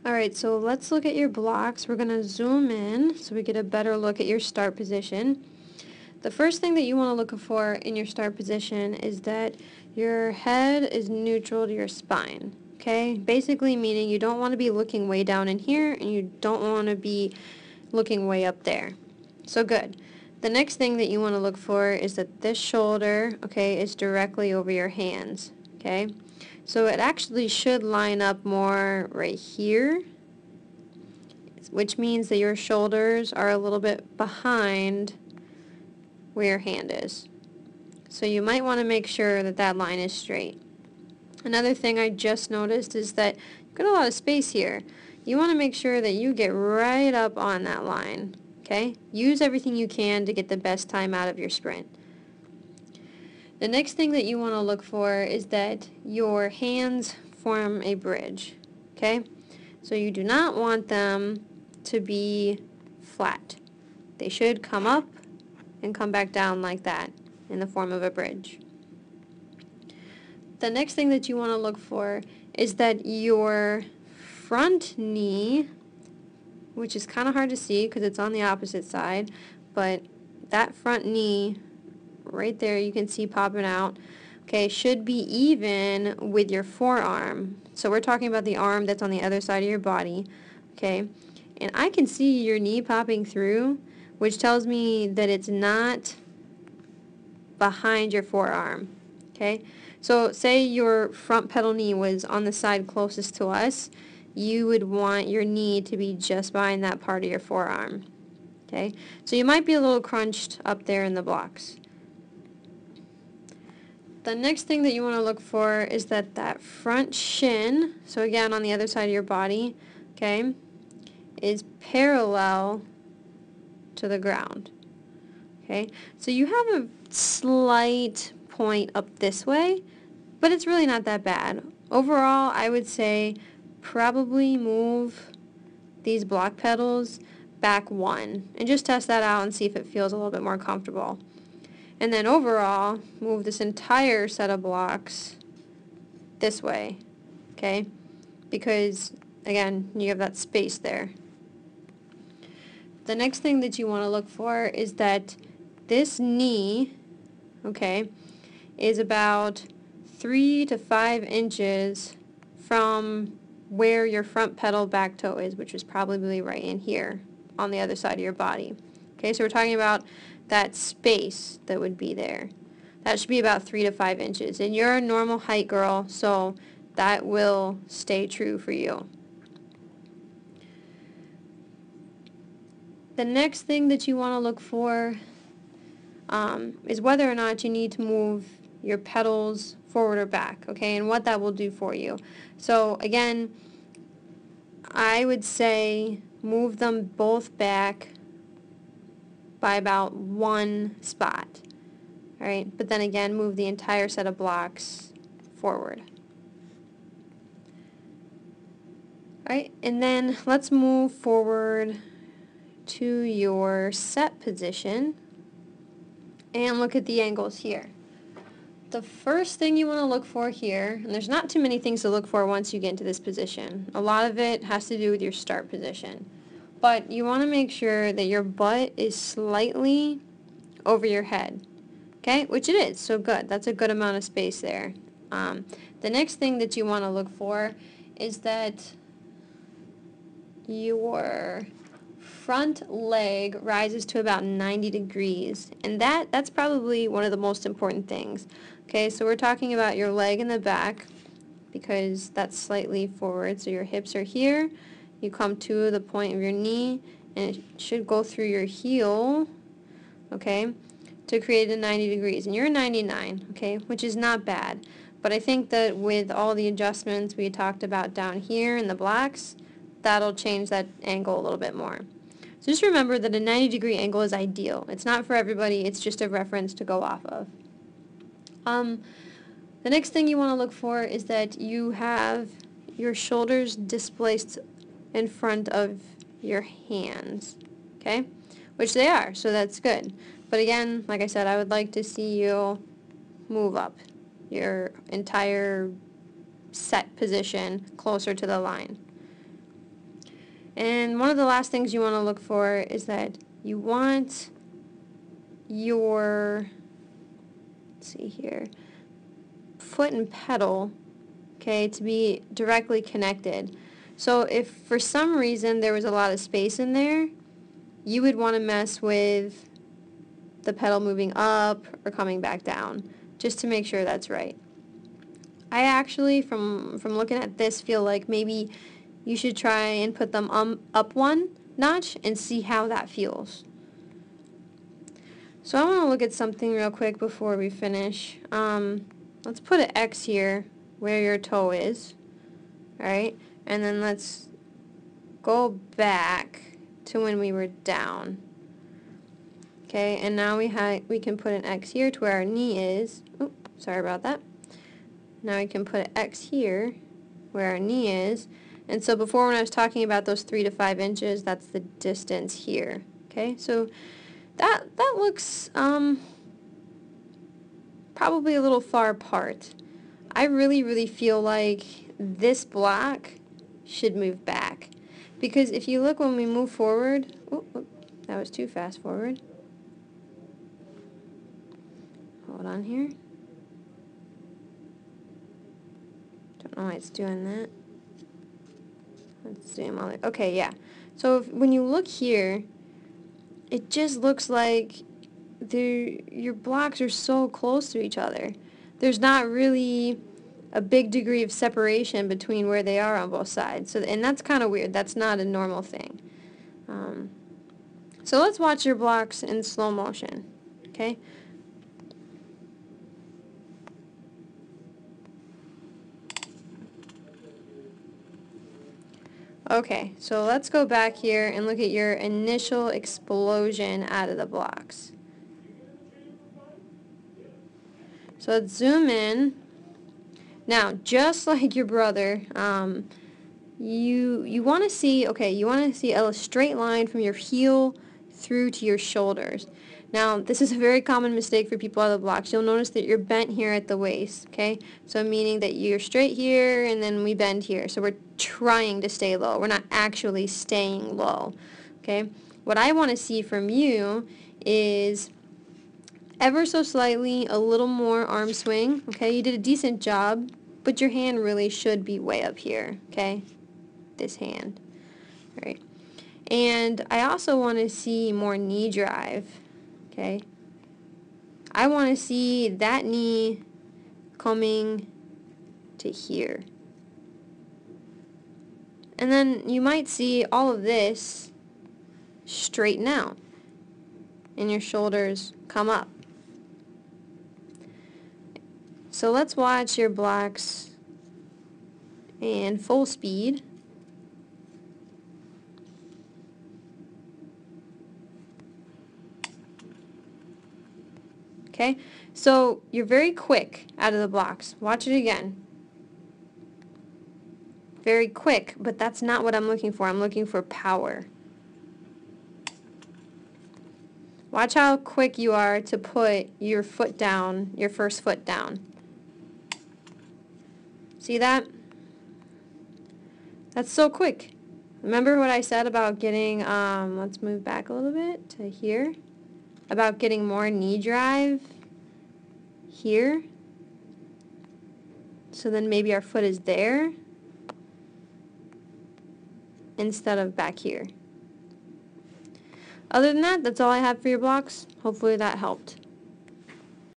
Alright, so let's look at your blocks. We're going to zoom in so we get a better look at your start position. The first thing that you want to look for in your start position is that your head is neutral to your spine. Okay? Basically meaning you don't want to be looking way down in here and you don't want to be looking way up there. So good. The next thing that you want to look for is that this shoulder, okay, is directly over your hands. Okay? So it actually should line up more right here, which means that your shoulders are a little bit behind where your hand is. So you might want to make sure that that line is straight. Another thing I just noticed is that you've got a lot of space here. You want to make sure that you get right up on that line. Okay? Use everything you can to get the best time out of your sprint. The next thing that you want to look for is that your hands form a bridge. Okay? So you do not want them to be flat. They should come up and come back down like that in the form of a bridge. The next thing that you want to look for is that your front knee, which is kind of hard to see because it's on the opposite side, but that front knee right there you can see popping out, okay, should be even with your forearm. So we're talking about the arm that's on the other side of your body, okay? And I can see your knee popping through, which tells me that it's not behind your forearm, okay? So say your front pedal knee was on the side closest to us, you would want your knee to be just behind that part of your forearm, okay? So you might be a little crunched up there in the blocks. The next thing that you want to look for is that that front shin, so again on the other side of your body, okay, is parallel to the ground. Okay, so you have a slight point up this way, but it's really not that bad. Overall, I would say probably move these block pedals back one and just test that out and see if it feels a little bit more comfortable. And then overall, move this entire set of blocks this way, okay? Because, again, you have that space there. The next thing that you want to look for is that this knee, okay, is about 3 to 5 inches from where your front pedal back toe is, which is probably right in here on the other side of your body. Okay, so we're talking about that space that would be there. That should be about 3 to 5 inches. And you're a normal height girl, so that will stay true for you. The next thing that you want to look for is whether or not you need to move your pedals forward or back, okay, and what that will do for you. So again, I would say move them both back by about one spot, all right, but then again move the entire set of blocks forward. All right, and then let's move forward to your set position and look at the angles here. The first thing you want to look for here, and there's not too many things to look for once you get into this position. A lot of it has to do with your start position. But you want to make sure that your butt is slightly over your head, okay? Which it is, so good. That's a good amount of space there. The next thing that you want to look for is that your front leg rises to about 90 degrees, and that's probably one of the most important things. Okay, so we're talking about your leg in the back because that's slightly forward, so your hips are here, you come to the point of your knee, and it should go through your heel, okay, to create a 90 degrees, and you're 99, okay, which is not bad, but I think that with all the adjustments we talked about down here in the blocks, that'll change that angle a little bit more. So just remember that a 90-degree angle is ideal. It's not for everybody, it's just a reference to go off of. The next thing you want to look for is that you have your shoulders displaced in front of your hands, okay? Which they are, so that's good. But again, like I said, I would like to see you move up your entire set position closer to the line. And one of the last things you want to look for is that you want your, let's see here, foot and pedal, okay, to be directly connected. So if for some reason there was a lot of space in there, you would want to mess with the pedal moving up or coming back down, just to make sure that's right. I actually, from looking at this, feel like maybe you should try and put them up one notch and see how that feels. So I want to look at something real quick before we finish. Let's put an X here where your toe is, alright? And then let's go back to when we were down. Okay, and now we can put an X here to where our knee is. Oh, sorry about that. Now we can put an X here where our knee is. And so before, when I was talking about those 3 to 5 inches, that's the distance here. Okay, so that looks probably a little far apart. I really feel like this block should move back, because if you look when we move forward, that was too fast forward. Hold on here. Don't know why it's doing that. Let's zoom all the, okay, yeah. So when you look here, it just looks like your blocks are so close to each other. There's not really a big degree of separation between where they are on both sides. So, and that's kind of weird. That's not a normal thing. So let's watch your blocks in slow motion. Okay. Okay, so let's go back here and look at your initial explosion out of the blocks. So let's zoom in. Now, just like your brother, you want to see, you want to see a straight line from your heel through to your shoulders. Now, this is a very common mistake for people out of the blocks. You'll notice that you're bent here at the waist, okay? So meaning that you're straight here and then we bend here. So we're trying to stay low. We're not actually staying low, okay? What I want to see from you is ever so slightly a little more arm swing, okay? You did a decent job, but your hand really should be way up here, okay? This hand, all right? And I also want to see more knee drive. Okay, I want to see that knee coming to here. And then you might see all of this straighten out and your shoulders come up. So let's watch your blocks in full speed. Okay, so you're very quick out of the blocks. Watch it again. Very quick, but that's not what I'm looking for. I'm looking for power. Watch how quick you are to put your foot down, your first foot down. See that? That's so quick. Remember what I said about getting, let's move back a little bit to here, about getting more knee drive here. So then maybe our foot is there instead of back here. Other than that, that's all I have for your blocks. Hopefully that helped.